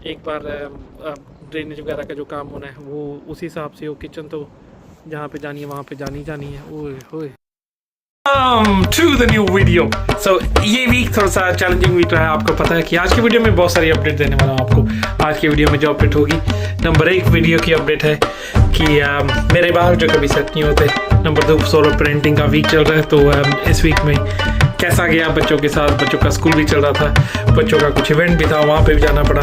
एक बार ड्रेनेज वगैरह का जो काम होना है वो उसी हिसाब से हो। किचन तो जहाँ पे जानी है वहाँ पे जानी है। ओए होए to the new video। So ये वीक थोड़ा सा चैलेंजिंग वीक रहा है। आपको पता है कि आज की वीडियो में बहुत सारी अपडेट देने वाला हूँ आपको। आज की वीडियो में जो अपडेट होगी, नंबर 1 वीडियो की अपडेट है कि मेरे बाल जो कभी सेट नहीं होते। नंबर 2 सोलो पेरेंटिंग का वीक चल रहा है, तो इस वीक में कैसा गया बच्चों के साथ। बच्चों का स्कूल भी चल रहा था, बच्चों का कुछ इवेंट भी था, वहाँ पे भी जाना पड़ा।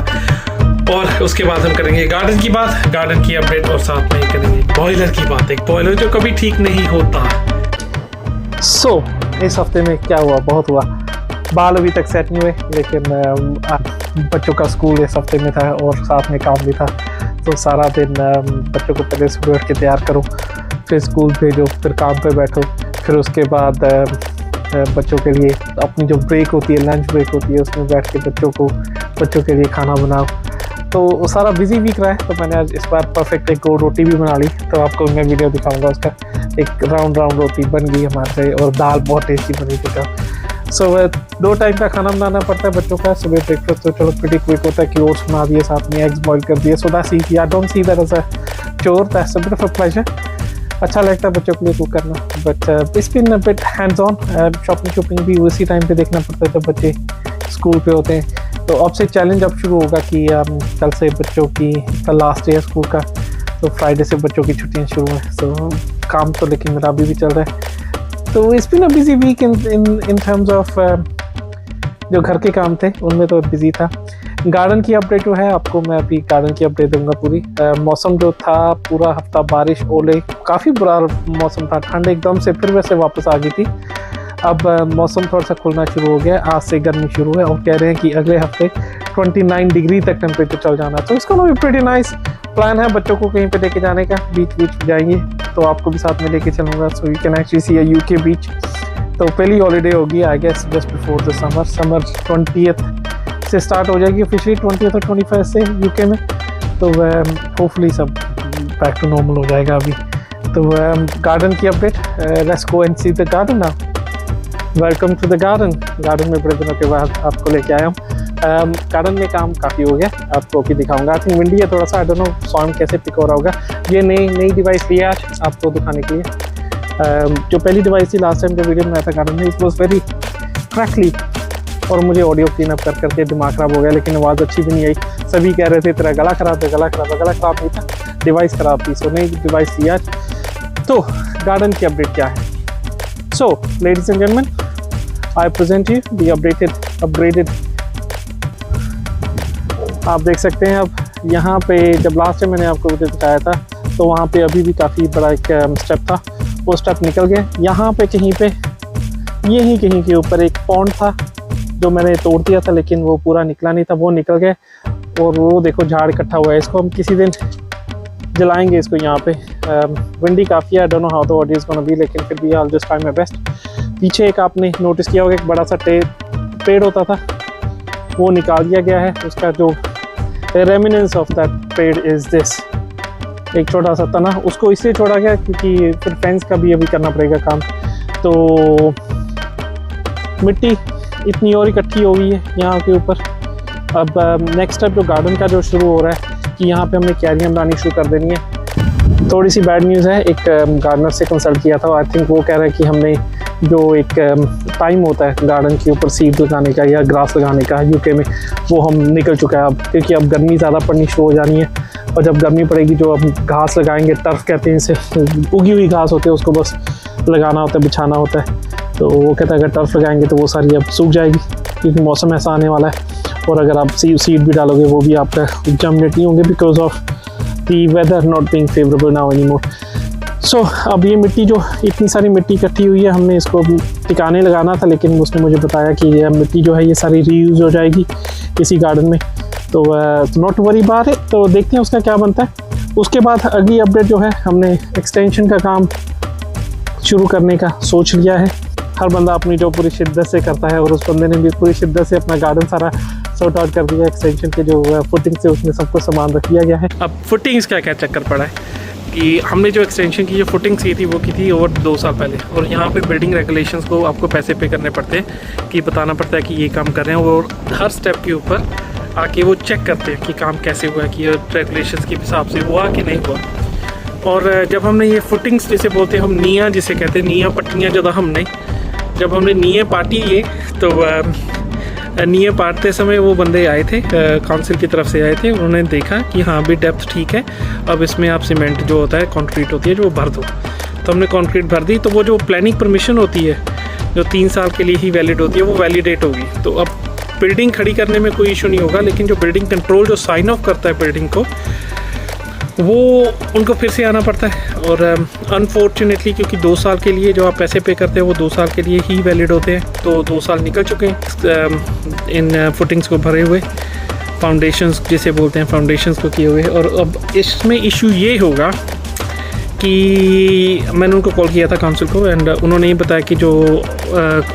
और उसके बाद हम करेंगे गार्डन की बात, गार्डन की अपडेट, और साथ में करेंगे बॉयलर की बात। एक बॉयलर जो कभी ठीक नहीं होता। इस हफ्ते में क्या हुआ, बहुत हुआ। बाल अभी तक सेट नहीं हुए, लेकिन बच्चों का स्कूल इस हफ्ते में था और साथ में काम भी था। तो सारा दिन बच्चों को पहले सुबह उठ के तैयार करो, फिर स्कूल भेजो, फिर काम पे बैठो, फिर उसके बाद बच्चों के लिए अपनी जो ब्रेक होती है, लंच ब्रेक होती है, उसमें बैठ के बच्चों के लिए खाना बनाओ। तो सारा बिजी वीक रहा है। तो मैंने आज इस बार परफेक्ट एक रोटी भी बना ली, तो आपको मैं वीडियो दिखाऊंगा उसका। एक राउंड रोटी बन गई हमारे से, और दाल बहुत टेस्टी बनी थी। सो 2 टाइम का खाना बनाना पड़ता है बच्चों का। सुबह ब्रेकफास्ट तो चलो प्रीटी क्विक होता है कि ओट्स बना दिए, साथ में एग्स बॉईल कर दिए। So that's easy. I don't see that as a chore, that's a bit of a pleasure. अच्छा लगता है बच्चों के लिए कुक करना, but it's been a bit hands on. Shopping भी उसी टाइम पे देखना पड़ता है जब बच्चे स्कूल पे होते हैं। तो अब से चैलेंज अब शुरू होगा कि कल से बच्चों की लास्ट डे है स्कूल का, तो फ्राइडे से बच्चों की छुट्टियां शुरू हैं। तो काम तो लेकिन मेरा अभी भी चल रहा है। तो it's been a busy week in terms of जो घर के काम थे उनमें तो बिजी था। गार्डन की अपडेट जो है आपको मैं अभी गार्डन की अपडेट दूंगा पूरी। मौसम जो था पूरा हफ्ता बारिश, ओले, काफ़ी बुरा मौसम था। ठंड एकदम से फिर वैसे वापस आ गई थी। अब मौसम थोड़ा सा खुलना शुरू हो गया, आज से गर्मी शुरू है, और कह रहे हैं कि अगले हफ्ते 29 डिग्री तक टेम्परेचर चल जाना। तो इसका भी प्रीटी नाइस प्लान है बच्चों को कहीं पे लेके जाने का। बीच जाएंगे तो आपको भी साथ में लेके चलूँगा, so you can actually see a UK beach. तो पहली हॉलीडे होगी I guess just before the summer 20th से स्टार्ट हो जाएगी ऑफिशियली, 20th और 21st से यूके में। तो होपफुली सब बैक टू नॉर्मल हो जाएगा अभी। तो गार्डन की update, let's go and see the garden now. Welcome to the garden. Garden में बड़े दिनों के बाद आपको लेके आया हूँ। गार्डन में काम काफ़ी हो गया, आपको भी दिखाऊंगा। आई थिंक विंडी है थोड़ा सा, आई डोंट नो साउंड कैसे पिक हो रहा होगा। ये नई डिवाइस ली है आज आपको दिखाने के लिए। जो पहली डिवाइस थी लास्ट टाइम जो वीडियो बनाया था गार्डन में, इट वॉज वेरी क्रैकली, और मुझे ऑडियो क्लीन अप कर करके दिमाग ख़राब हो गया, लेकिन आवाज़ अच्छी भी नहीं आई। सभी कह रहे थे तेरा गला ख़राब है, गला ख़राब नहीं था, डिवाइस ख़राब थी। सो नई डिवाइस ली आज। तो गार्डन की अपडेट क्या है? So, ladies and gentlemen, I present you the upgraded। आप देख सकते हैं अब यहाँ पे, जब लास्ट टाइम मैंने आपको वीडियो दिखाया था तो वहाँ पे अभी भी काफ़ी बड़ा एक स्टेप था, वो स्टेप निकल गया। यहाँ पे कहीं पे यहीं कहीं के ऊपर एक पॉन्ड था जो मैंने तोड़ दिया था, लेकिन वो पूरा निकला नहीं था, वो निकल गया। और वो देखो झाड़ इकट्ठा हुआ है, इसको हम किसी दिन जलाएंगे इसको। यहाँ पे विंडी काफ़ी है, I don't know how the audio is gonna be, लेकिन फिर भी I will just try my best. पीछे एक आपने नोटिस किया होगा एक बड़ा सा पेड़ होता था, वो निकाल दिया गया है। उसका जो रेमिनेंस ऑफ दैट पेड़ इज दिस, एक छोटा सा तना, उसको इसलिए छोड़ा गया क्योंकि फिर फेंस का भी अभी करना पड़ेगा काम। तो मिट्टी इतनी और इकट्ठी हो गई है यहाँ के ऊपर। अब नेक्स्ट स्टेप जो गार्डन का जो शुरू हो रहा है कि यहाँ पे हमने क्यारियाँ बनानी शुरू कर देनी है। थोड़ी सी बैड न्यूज़ है, एक गार्डनर से कंसल्ट किया था, आई थिंक वो कह रहा है कि हमने जो एक टाइम होता है गार्डन के ऊपर सीड लगाने का या ग्रास लगाने का यूके में, वो हम निकल चुका है अब, क्योंकि अब गर्मी ज़्यादा पड़नी शुरू हो जानी है। और जब गर्मी पड़ेगी जो अब घास लगाएंगे, टर्फ कहते हैं इसे, उगी हुई घास होती है, उसको बस लगाना होता है, बिछाना होता है। तो वो कहता है अगर टर्फ लगाएंगे तो वो सारी अब सूख जाएगी, क्योंकि मौसम ऐसा आने वाला है। और अगर आप सीड भी डालोगे वो भी आपका जर्मिनेट नहीं होंगे, because of the weather not being favourable now any more. So अब ये मिट्टी, जो इतनी सारी मिट्टी इकट्ठी हुई है, हमने इसको टिकाने लगाना था, लेकिन उसने मुझे बताया कि ये मिट्टी जो है ये सारी रीयूज़ हो जाएगी इसी गार्डन में। तो नॉट वरी बात है, तो देखते हैं उसका क्या बनता है। उसके बाद अगली अपडेट जो है, हमने एक्सटेंशन का काम शुरू करने का सोच लिया है। हर बंदा अपनी जो पूरी शिद्दत से करता है, और उस बंदे ने भी पूरी शिद्दत से अपना गार्डन सारा सॉर्ट आउट कर दिया। एक्सटेंशन के जो फुटिंग से उसमें सबको सामान रख दिया गया है। अब फुटिंग्स का क्या चक्कर पड़ा है कि हमने जो एक्सटेंशन की जो फुटिंग्स की थी वो की थी ओवर 2 साल पहले, और यहाँ पे बिल्डिंग रेगुलेशंस को आपको पैसे पे करने पड़ते हैं, कि बताना पड़ता है कि ये काम कर रहे हैं, और हर स्टेप के ऊपर आके वो चेक करते हैं कि काम कैसे हुआ है, कि रेगुलेशंस के हिसाब से हुआ कि नहीं हुआ। और जब हमने ये फुटिंग्स जैसे बोलते हैं हम, निया जिसे कहते हैं, निया पट्टियाँ जब हमने निये पाटी ये, तो निये पाटते समय वो बंदे आए थे, काउंसिल की तरफ से आए थे। उन्होंने देखा कि हाँ भी डेप्थ ठीक है, अब इसमें आप सीमेंट जो होता है, कंक्रीट होती है जो भर दो। तो हमने कंक्रीट भर दी। तो वो जो प्लानिंग परमिशन होती है जो 3 साल के लिए ही वैलिड होती है, वो वैलिडेट होगी। तो अब बिल्डिंग खड़ी करने में कोई इशू नहीं होगा, लेकिन जो बिल्डिंग कंट्रोल जो साइन ऑफ करता है बिल्डिंग को, वो उनको फिर से आना पड़ता है। और अनफॉर्चुनेटली क्योंकि 2 साल के लिए जो आप पैसे पे करते हैं वो 2 साल के लिए ही वैलिड होते हैं, तो 2 साल निकल चुके हैं इन फुटिंग्स को भरे हुए, फाउंडेशंस जिसे बोलते हैं, फाउंडेशंस को किए हुए। और अब इसमें इशू ये होगा कि मैंने उनको कॉल किया था काउंसिल को, एंड उन्होंने ये बताया कि जो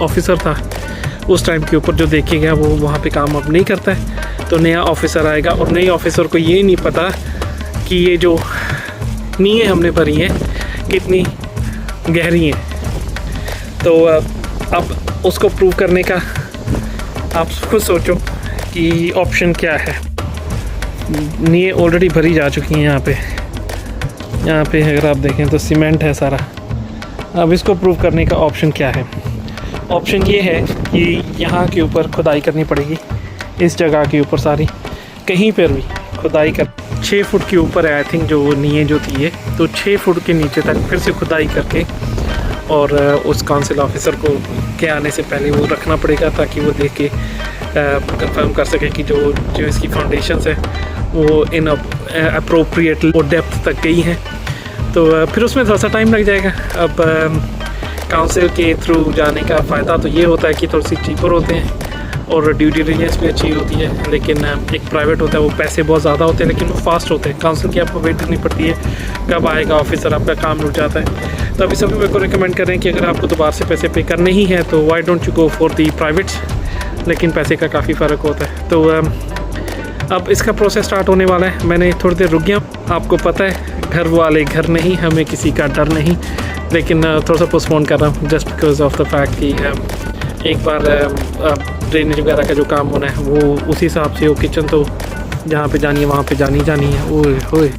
ऑफिसर था उस टाइम के ऊपर जो देखेगा वो वहाँ पे काम अब नहीं करता है, तो नया ऑफिसर आएगा। और नए ऑफिसर को ये नहीं पता कि ये जो नींवें हमने भरी हैं कितनी गहरी हैं। तो अब उसको प्रूव करने का आप खुद सोचो कि ऑप्शन क्या है। नींवें ऑलरेडी भरी जा चुकी हैं यहाँ पे अगर आप देखें तो सीमेंट है सारा। अब इसको प्रूव करने का ऑप्शन क्या है? ऑप्शन ये है कि यहाँ के ऊपर खुदाई करनी पड़ेगी, इस जगह के ऊपर सारी, कहीं पर भी खुदाई कर 6 फुट के ऊपर है आई थिंक जो नींवें जो थी है, तो 6 फुट के नीचे तक फिर से खुदाई करके और उस काउंसिल ऑफिसर को के आने से पहले वो रखना पड़ेगा, ताकि वो देख के कंफर्म कर सके कि जो इसकी फाउंडेशंस है वो इन अप्रोप्रिएट और डेप्थ तक गई हैं। तो फिर उसमें थोड़ा सा टाइम लग जाएगा। अब काउंसिल के थ्रू जाने का फ़ायदा तो ये होता है कि थोड़ी सी चीपर होते हैं और ड्यू डिलिजेंस भी अच्छी होती है, लेकिन एक प्राइवेट होता है वो पैसे बहुत ज़्यादा होते हैं, लेकिन वो फास्ट होते हैं। काउंसिल की आपको वेट करनी पड़ती है, कब आएगा ऑफिसर, आपका काम रुक जाता है। तो अभी सभी मेरे को रिकमेंड करें कि अगर आपको दोबारा से पैसे पे करने ही हैं तो why don't you go for the privates, लेकिन पैसे का काफ़ी फ़र्क होता है। तो अब इसका प्रोसेस स्टार्ट होने वाला है। मैंने थोड़ी देर रुक गया, आपको पता है घर वाले घर नहीं, हमें किसी का डर नहीं, लेकिन थोड़ा सा पोस्टपोन कर रहा हूँ just because of the fact कि एक बार ड्रेनेज वगैरह का जो काम होना है वो उसी हिसाब से हो। किचन तो जहाँ पे जानी है वहाँ पे जानी है। ओए होए।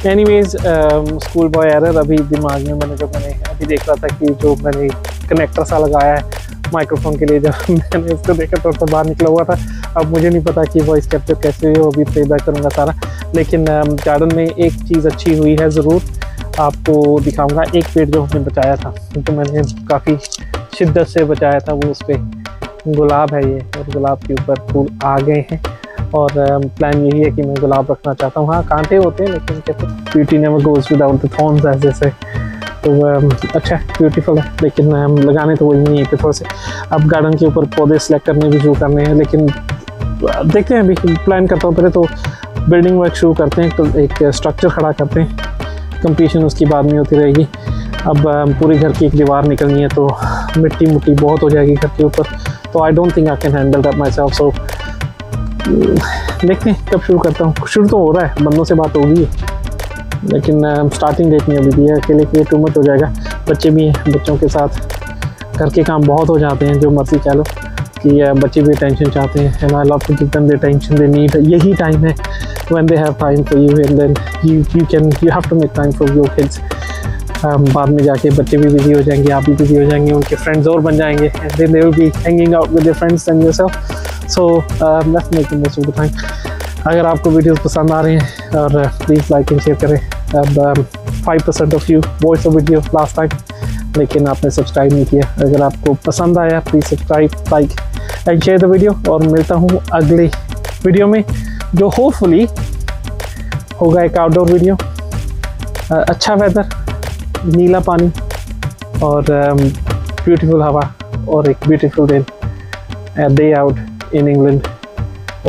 एनीवेज स्कूल बॉय एरर अभी दिमाग में मैंने अभी देख रहा था कि जो मैंने कनेक्टर सा लगाया है माइक्रोफोन के लिए, जब मैंने उसको देखा थोड़ा सा बाहर निकला हुआ था। अब मुझे नहीं पता कि वॉइस कैप्चर कैसे हो, अभी प्लेबैक करूँगा सारा। लेकिन गार्डन में एक चीज़ अच्छी हुई है, ज़रूर आपको दिखाऊंगा। एक पेड़ जो हमने बचाया था, तो मैंने काफ़ी शिद्दत से बचाया था, वो उस पर गुलाब है ये, और गुलाब के ऊपर फूल आ गए हैं। और प्लान यही है कि मैं गुलाब रखना चाहता हूँ। हाँ कांटे होते हैं, लेकिन कहते हैं beauty never goes without the thorns ऐसे से। तो अच्छा ब्यूटीफुल है, लेकिन लगाने तो वही नहीं है थोड़े से। अब गार्डन के ऊपर पौधे सेलेक्ट करने भी शुरू करने हैं, लेकिन देखते हैं अभी प्लान करता हूँ। पहले तो बिल्डिंग वर्क शुरू करते हैं, तो एक स्ट्रक्चर खड़ा करते हैं, कंप्लीशन उसकी बाद में होती रहेगी। अब पूरी घर की एक दीवार निकलनी है, तो मिट्टी मुट्टी बहुत हो जाएगी घर के ऊपर, तो I don't think I can handle that myself. So देखते हैं कब शुरू करता हूँ। शुरू तो हो रहा है, बंदों से बात होगी, लेकिन स्टार्टिंग डेट नहीं अभी भी है। अकेले के लिए टू मच हो जाएगा, बच्चे भी हैं, बच्चों के साथ घर के काम बहुत हो जाते हैं, जो मर्जी कह लो कि बच्चे भी अटेंशन चाहते हैं, and I love to give them the attention they need. यही टाइम है when they have time for you, and then you have to make time for your kids. बाद में जाके बच्चे भी बिजी हो जाएंगे, आप भी बिजी हो जाएंगे, उनके फ्रेंड्स और बन जाएंगे, and then they will be hanging out with their friends and yourself. So let's make the most of the time. अगर आपको वीडियोस पसंद आ रहे हैं और प्लीज़ लाइक एंड शेयर करें। अब 5% of you watch the video last time, लेकिन आपने सब्सक्राइब नहीं किया। अगर आपको पसंद आया please subscribe, like and share the video. और मिलता हूँ अगले वीडियो में, जो होपफुली होगा एक आउटडोर वीडियो। अच्छा वेदर, नीला पानी और ब्यूटीफुल हवा और एक beautiful day out in England,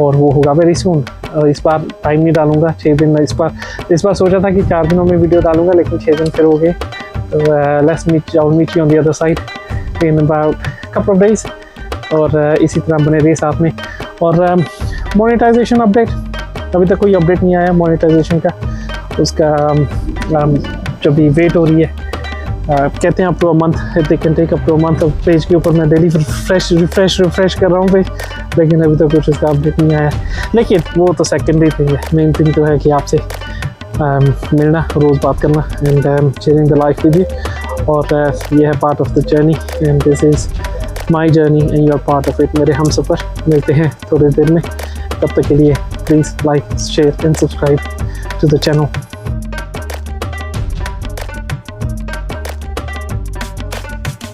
और वो होगा वेरी सून। इस बार टाइम नहीं डालूंगा, 6 दिन। इस बार सोचा था कि 4 दिनों में वीडियो डालूंगा, लेकिन 6 दिन फिर हो गए। तो let's meet you on the other side in about couple of days. और इसी तरह बने रहिए साथ में। और मोनेटाइजेशन अपडेट, अभी तक कोई अपडेट नहीं आया मोनेटाइजेशन का। उसका जब भी वेट हो रही है, कहते हैं up to a month, they can take up to a month. Page के ऊपर मैं डेली रिफ्रेश कर रहा हूँ पेज, लेकिन अभी तो कुछ उसका अपडेट नहीं आया। लेकिन वो तो सेकेंडरी थिंग है, मेन थिंग तो है कि आपसे मिलना, रोज़ बात करना and sharing the life with you. और ये है part of the journey and this is my journey and you are part of it. मेरे हम सफ़र मिलते हैं थोड़ी देर में, तब तक के लिए please like share and subscribe to the channel.